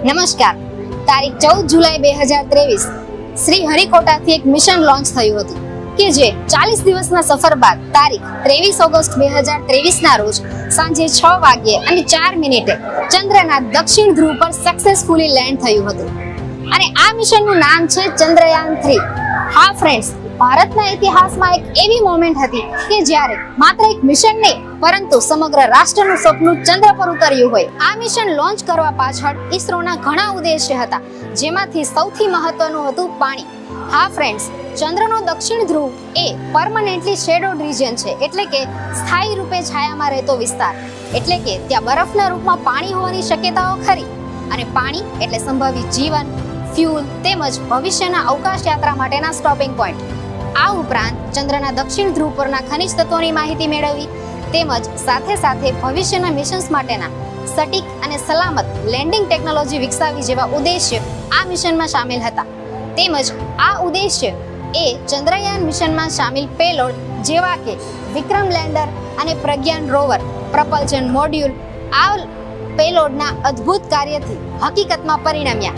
નમસ્કાર. તારીખ 14 જુલાઈ 2023 શ્રી હરિકોટાથી એક મિશન લોન્ચ થયું હતું કે જે 40 દિવસના સફર બાદ તારીખ 23 ઓગસ્ટ 2023 ના રોજ સાંજે 6 વાગ્યે અને 4 મિનિટે ચંદ્રના દક્ષિણ ધ્રુવ પર સક્સેસફુલી લેન્ડ થયું હતું અને આ મિશનનું નામ છે ચંદ્રયાન-3. હા ફ્રેન્ડ્સ, ભારતના ઇતિહાસમાં એક એવી મોમેન્ટ હતી કે જ્યારે માત્ર એક મિશન નહીં પરંતુ સમગ્ર રાષ્ટ્રનું સપનું ચંદ્ર પર ઉતર્યું હોય. આ મિશન લોન્ચ કરવા પાછળ ઈસરોના ઘણા ઉદ્દેશ્ય હતા, જેમાંથી સૌથી મહત્વનું હતું પાણી. હા ફ્રેન્ડ્સ, ચંદ્રનો દક્ષિણ ધ્રુવ એ પરમનેન્ટલી શેડોડ રિજિયન છે, એટલે કે સ્થાયી રૂપે છાયામાં રહેતો વિસ્તાર. એટલે કે ત્યાં બરફના રૂપમાં પાણી હોવાની શક્યતાઓ ખરી, અને પાણી એટલે સંભવિત જીવન, ફ્યુલ તેમજ ભવિષ્યના અવકાશ યાત્રા માટેના સ્ટોપિંગ પોઈન્ટ. આ ઉપરાંત ચંદ્રના દક્ષિણ ધ્રુવ પરના ખનિજ તત્વોની માહિતી મેળવવી તેમજ સાથે સાથે ભવિષ્યના મિશન્સ માટેના સટીક અને સલામત લેન્ડિંગ ટેકનોલોજી વિકસાવવી જેવા ઉદ્દેશ્ય આ મિશનમાં સામેલ હતા. તેમજ આ ઉદ્દેશ્ય એ ચંદ્રયાન મિશનમાં સામેલ પેલોડ જેવા કે વિક્રમ લેન્ડર અને પ્રજ્ઞાન રોવર પ્રપલ્શન મોડ્યુલ આ પેલોડના અદ્ભુત કાર્યથી હકીકતમાં પરિણમ્યા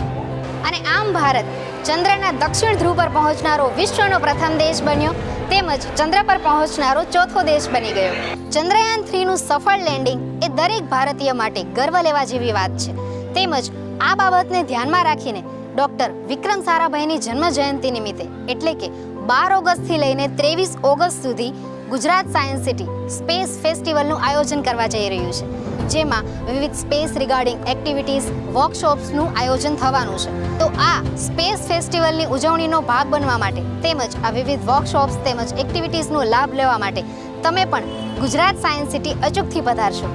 અને આમ ભારત ચંદ્રના દક્ષિણ ધ્રુવ પર પહોંચનારો વિશ્વનો પ્રથમ દેશ બન્યો તેમજ ચંદ્ર પર પહોંચનારો ચોથો દેશ બની ગયો. ચંદ્રયાન-3નું સફળ લેન્ડિંગ એ દરેક ભારતીય માટે ગર્વ લેવા જેવી વાત છે. તેમજ આ બાબતને ધ્યાનમાં રાખીને ડોક્ટર વિક્રમ સારાભાઈની જન્મ જયંતિ નિમિત્તે એટલે કે 12 ઓગસ્ટથી લઈને 23 ઓગસ્ટ સુધી ગુજરાત સાયન્સ સિટી સ્પેસ ફેસ્ટિવલનું આયોજન કરવા જઈ રહ્યું છે, જેમાં વિવિધ સ્પેસ રિગાર્ડિંગ એક્ટિવિટીઝ, વર્કશોપ્સનું આયોજન થવાનું છે. તો આ સ્પેસ ફેસ્ટિવલની ઉજવણીનો ભાગ બનવા માટે તેમજ આ વિવિધ વર્કશોપ્સ તેમજ એક્ટિવિટીઝનો લાભ લેવા માટે તમે પણ ગુજરાત સાયન્સ સિટી અચૂકથી પધારશો.